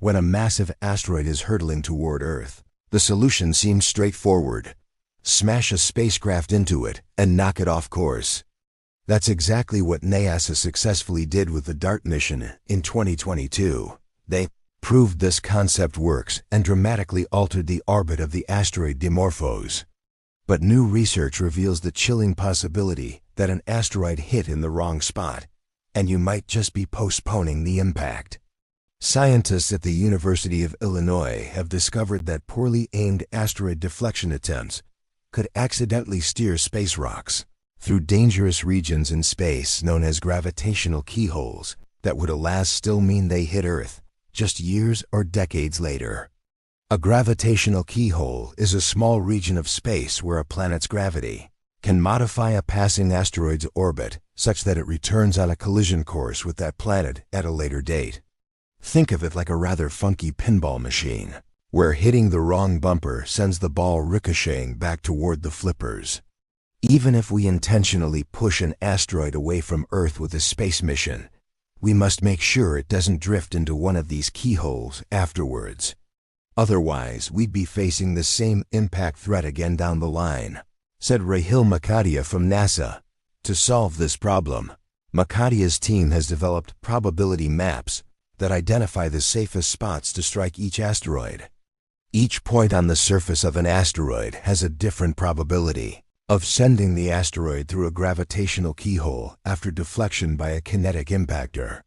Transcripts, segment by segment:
When a massive asteroid is hurtling toward Earth, the solution seems straightforward. Smash a spacecraft into it and knock it off course. That's exactly what NASA successfully did with the DART mission in 2022. They proved this concept works and dramatically altered the orbit of the asteroid Dimorphos. But new research reveals the chilling possibility that an asteroid hit in the wrong spot, and you might just be postponing the impact. Scientists at the University of Illinois have discovered that poorly aimed asteroid deflection attempts could accidentally steer space rocks through dangerous regions in space known as gravitational keyholes that would alas still mean they hit Earth just years or decades later. A gravitational keyhole is a small region of space where a planet's gravity can modify a passing asteroid's orbit such that it returns on a collision course with that planet at a later date. Think of it like a rather funky pinball machine, where hitting the wrong bumper sends the ball ricocheting back toward the flippers. Even if we intentionally push an asteroid away from Earth with a space mission, we must make sure it doesn't drift into one of these keyholes afterwards. Otherwise, we'd be facing the same impact threat again down the line, said Rahil Makadia from NASA. To solve this problem, Makadia's team has developed probability maps that identify the safest spots to strike each asteroid. Each point on the surface of an asteroid has a different probability of sending the asteroid through a gravitational keyhole after deflection by a kinetic impactor.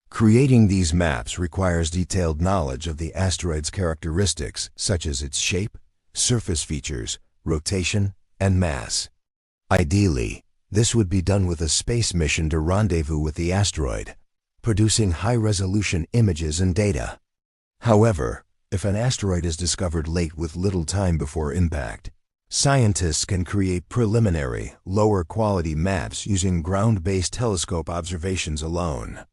Creating these maps requires detailed knowledge of the asteroid's characteristics such as its shape, surface features, rotation, and mass. Ideally, this would be done with a space mission to rendezvous with the asteroid, producing high-resolution images and data. However, if an asteroid is discovered late with little time before impact, scientists can create preliminary, lower-quality maps using ground-based telescope observations alone.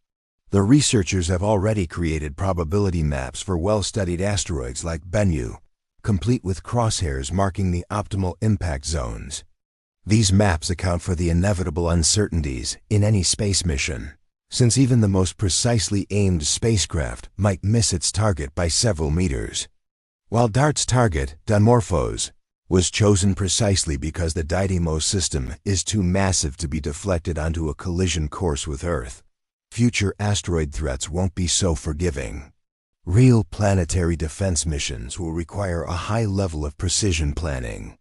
The researchers have already created probability maps for well-studied asteroids like Bennu, complete with crosshairs marking the optimal impact zones. These maps account for the inevitable uncertainties in any space mission, since even the most precisely aimed spacecraft might miss its target by several meters. While DART's target, Dimorphos, was chosen precisely because the Didymos system is too massive to be deflected onto a collision course with Earth, future asteroid threats won't be so forgiving. Real planetary defense missions will require a high level of precision planning.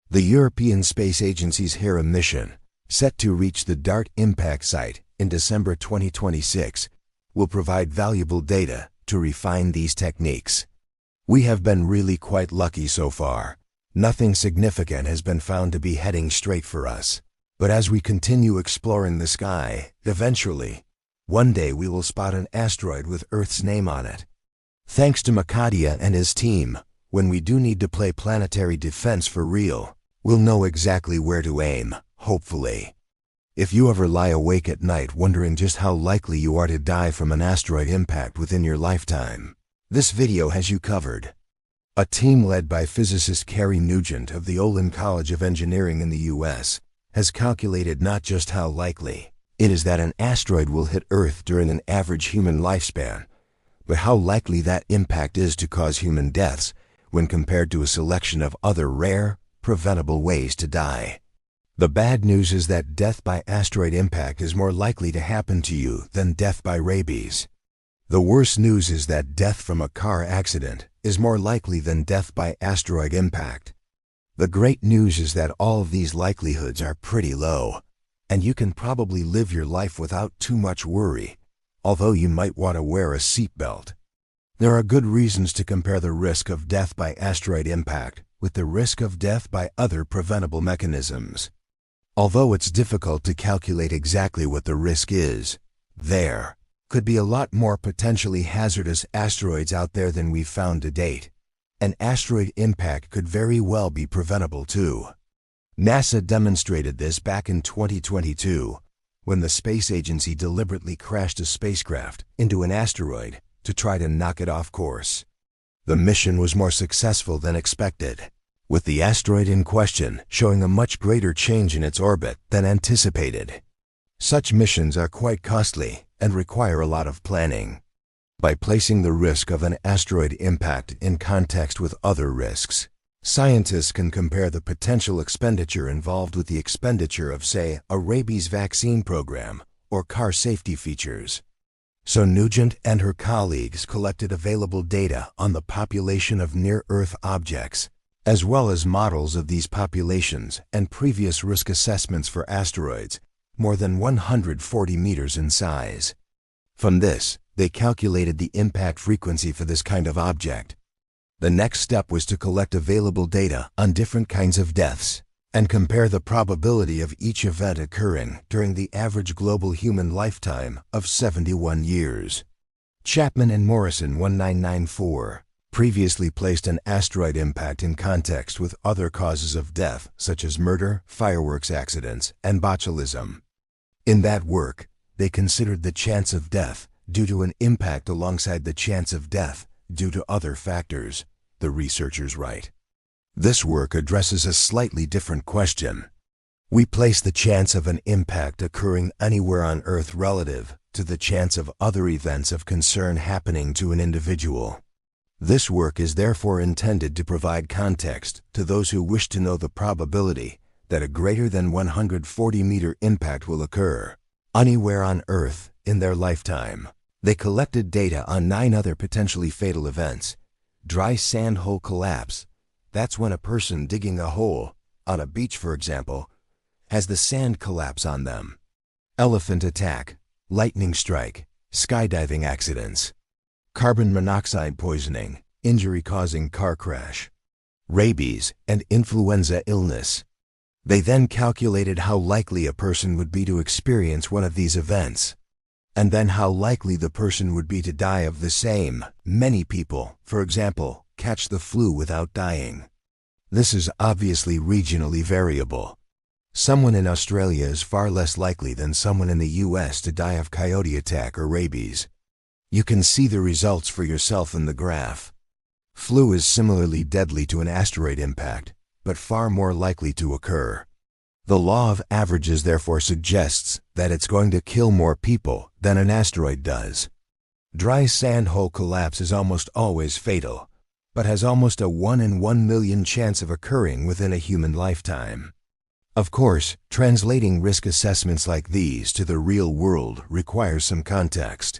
The European Space Agency's Hera mission, set to reach the DART impact site in December 2026, will provide valuable data to refine these techniques. We have been really quite lucky so far. Nothing significant has been found to be heading straight for us. But as we continue exploring the sky, eventually, one day we will spot an asteroid with Earth's name on it. Thanks to Makadia and his team, when we do need to play planetary defense for real, we'll know exactly where to aim, hopefully. If you ever lie awake at night wondering just how likely you are to die from an asteroid impact within your lifetime, this video has you covered. A team led by physicist Carrie Nugent of the Olin College of Engineering in the US has calculated not just how likely it is that an asteroid will hit Earth during an average human lifespan, but how likely that impact is to cause human deaths when compared to a selection of other rare, preventable ways to die. The bad news is that death by asteroid impact is more likely to happen to you than death by rabies. The worst news is that death from a car accident is more likely than death by asteroid impact. The great news is that all of these likelihoods are pretty low, and you can probably live your life without too much worry, although you might want to wear a seatbelt. There are good reasons to compare the risk of death by asteroid impact with the risk of death by other preventable mechanisms. Although it's difficult to calculate exactly what the risk is, there could be a lot more potentially hazardous asteroids out there than we've found to date. An asteroid impact could very well be preventable too. NASA demonstrated this back in 2022, when the space agency deliberately crashed a spacecraft into an asteroid to try to knock it off course. The mission was more successful than expected, with the asteroid in question showing a much greater change in its orbit than anticipated. Such missions are quite costly and require a lot of planning. By placing the risk of an asteroid impact in context with other risks, scientists can compare the potential expenditure involved with the expenditure of, say, a rabies vaccine program or car safety features. So Nugent and her colleagues collected available data on the population of near-Earth objects, as well as models of these populations and previous risk assessments for asteroids, more than 140 meters in size. From this, they calculated the impact frequency for this kind of object. The next step was to collect available data on different kinds of deaths and compare the probability of each event occurring during the average global human lifetime of 71 years. Chapman and Morrison 1994 previously placed an asteroid impact in context with other causes of death such as murder, fireworks accidents, and botulism. In that work, they considered the chance of death due to an impact alongside the chance of death due to other factors, the researchers write. This work addresses a slightly different question. We place the chance of an impact occurring anywhere on Earth relative to the chance of other events of concern happening to an individual. This work is therefore intended to provide context to those who wish to know the probability that a greater than 140-meter impact will occur anywhere on Earth in their lifetime. They collected data on 9 other potentially fatal events. Dry sand hole collapse. That's when a person digging a hole, on a beach for example, has the sand collapse on them. Elephant attack, lightning strike, skydiving accidents, carbon monoxide poisoning, injury-causing car crash, rabies, and influenza illness. They then calculated how likely a person would be to experience one of these events, and then how likely the person would be to die of the same. Many people, for example, catch the flu without dying. This is obviously regionally variable. Someone in Australia is far less likely than someone in the US to die of coyote attack or rabies. You can see the results for yourself in the graph. Flu is similarly deadly to an asteroid impact, but far more likely to occur. The law of averages therefore suggests that it's going to kill more people than an asteroid does. Dry sand hole collapse is almost always fatal, but has almost a 1 in 1 million chance of occurring within a human lifetime. Of course, translating risk assessments like these to the real world requires some context.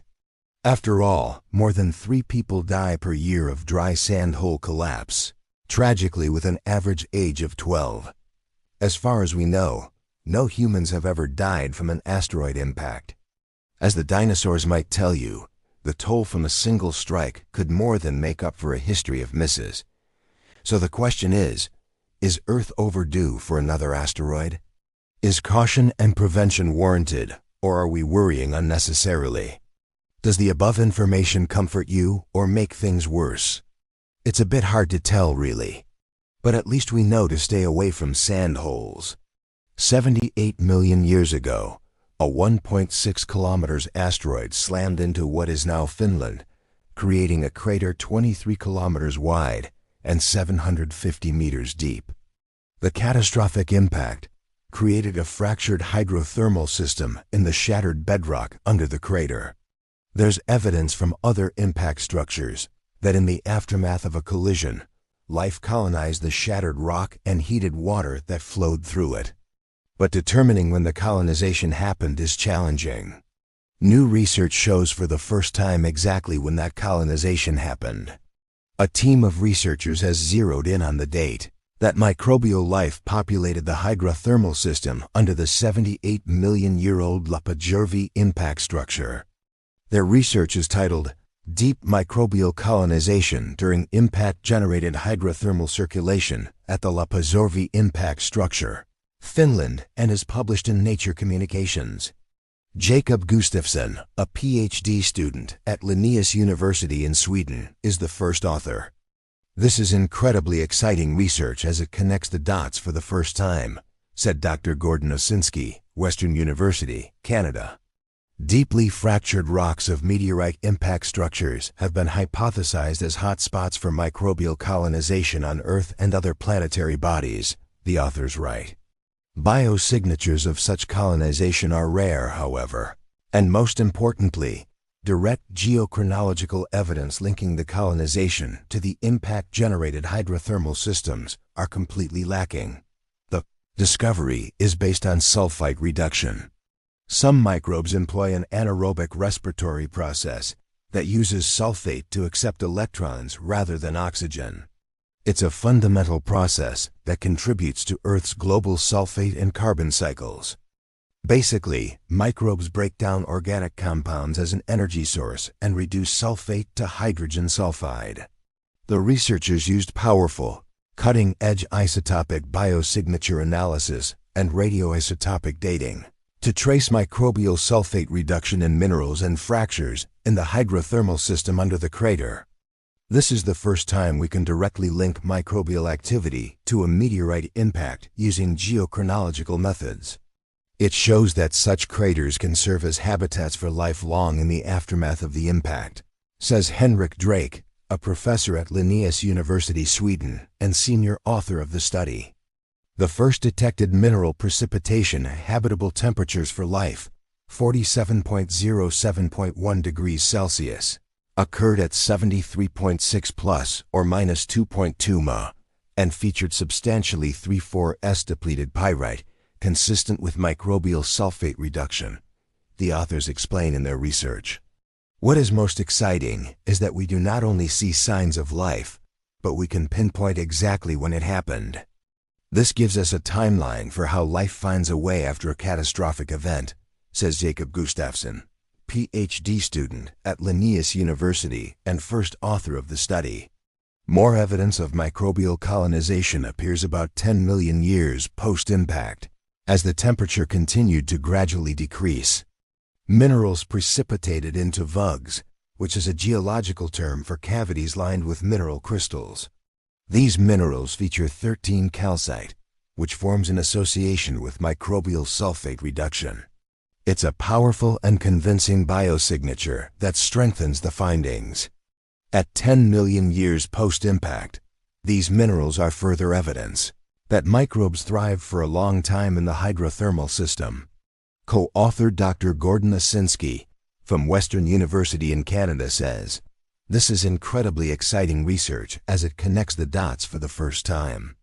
After all, more than 3 people die per year of dry sand hole collapse, tragically with an average age of 12. As far as we know, no humans have ever died from an asteroid impact. As the dinosaurs might tell you, the toll from a single strike could more than make up for a history of misses. So the question is Earth overdue for another asteroid? Is caution and prevention warranted, or are we worrying unnecessarily? Does the above information comfort you or make things worse? It's a bit hard to tell, really. But at least we know to stay away from sand holes. 78 million years ago, a 1.6 kilometers asteroid slammed into what is now Finland, creating a crater 23 kilometers wide and 750 meters deep. The catastrophic impact created a fractured hydrothermal system in the shattered bedrock under the crater. There's evidence from other impact structures that in the aftermath of a collision, life colonized the shattered rock and heated water that flowed through it. But determining when the colonization happened is challenging. New research shows for the first time exactly when that colonization happened. A team of researchers has zeroed in on the date that microbial life populated the hydrothermal system under the 78-million-year-old Lapajärvi impact structure. Their research is titled Deep Microbial Colonization During Impact-Generated Hydrothermal Circulation at the Lapajärvi Impact Structure, Finland, and is published in Nature Communications. Jacob Gustafsson, a PhD student at Linnaeus University in Sweden, is the first author. This is incredibly exciting research as it connects the dots for the first time, said Dr. Gordon Osinski, Western University, Canada. Deeply fractured rocks of meteorite impact structures have been hypothesized as hotspots for microbial colonization on Earth and other planetary bodies, the authors write. Biosignatures of such colonization are rare, however, and most importantly, direct geochronological evidence linking the colonization to the impact-generated hydrothermal systems are completely lacking. The discovery is based on sulfite reduction. Some microbes employ an anaerobic respiratory process that uses sulfate to accept electrons rather than oxygen. It's a fundamental process that contributes to Earth's global sulfate and carbon cycles. Basically, microbes break down organic compounds as an energy source and reduce sulfate to hydrogen sulfide. The researchers used powerful, cutting-edge isotopic biosignature analysis and radioisotopic dating to trace microbial sulfate reduction in minerals and fractures in the hydrothermal system under the crater. This is the first time we can directly link microbial activity to a meteorite impact using geochronological methods. It shows that such craters can serve as habitats for life long in the aftermath of the impact, says Henrik Drake, a professor at Linnaeus University, Sweden, and senior author of the study. The first detected mineral precipitation habitable temperatures for life, 47.07.1 degrees Celsius, occurred at 73.6 plus or minus 2.2 Ma, and featured substantially 3,4S depleted pyrite, consistent with microbial sulfate reduction, the authors explain in their research. What is most exciting is that we do not only see signs of life, but we can pinpoint exactly when it happened. This gives us a timeline for how life finds a way after a catastrophic event, says Jacob Gustafsson, PhD student at Linnaeus University and first author of the study. More evidence of microbial colonization appears about 10 million years post-impact, as the temperature continued to gradually decrease. Minerals precipitated into vugs, which is a geological term for cavities lined with mineral crystals. These minerals feature 13 calcite, which forms an association with microbial sulfate reduction. It's a powerful and convincing biosignature that strengthens the findings. At 10 million years post-impact, these minerals are further evidence that microbes thrive for a long time in the hydrothermal system. Co-author Dr. Gordon Asinski from Western University in Canada says, "This is incredibly exciting research as it connects the dots for the first time.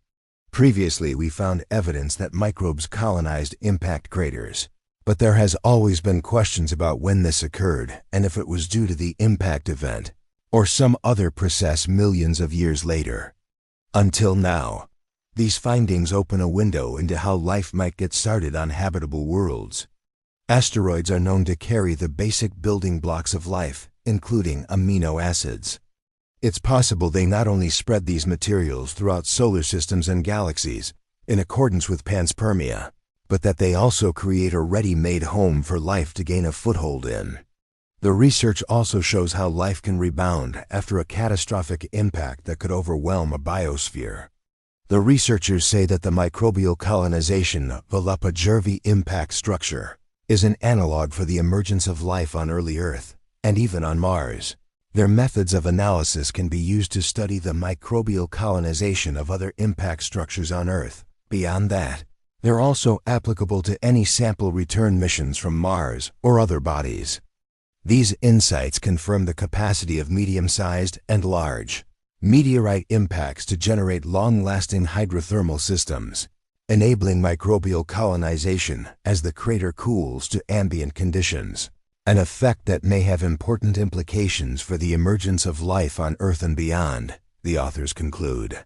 Previously, we found evidence that microbes colonized impact craters, but there has always been questions about when this occurred and if it was due to the impact event or some other process millions of years later. Until now, these findings open a window into how life might get started on habitable worlds. Asteroids are known to carry the basic building blocks of life, including amino acids. It's possible they not only spread these materials throughout solar systems and galaxies, in accordance with panspermia, but that they also create a ready-made home for life to gain a foothold in. The research also shows how life can rebound after a catastrophic impact that could overwhelm a biosphere. The researchers say that the microbial colonization of the Lapajurvi impact structure is an analog for the emergence of life on early Earth, and even on Mars. Their methods of analysis can be used to study the microbial colonization of other impact structures on Earth. Beyond that, they're also applicable to any sample return missions from Mars or other bodies. These insights confirm the capacity of medium-sized and large meteorite impacts to generate long-lasting hydrothermal systems, enabling microbial colonization as the crater cools to ambient conditions, an effect that may have important implications for the emergence of life on Earth and beyond, the authors conclude.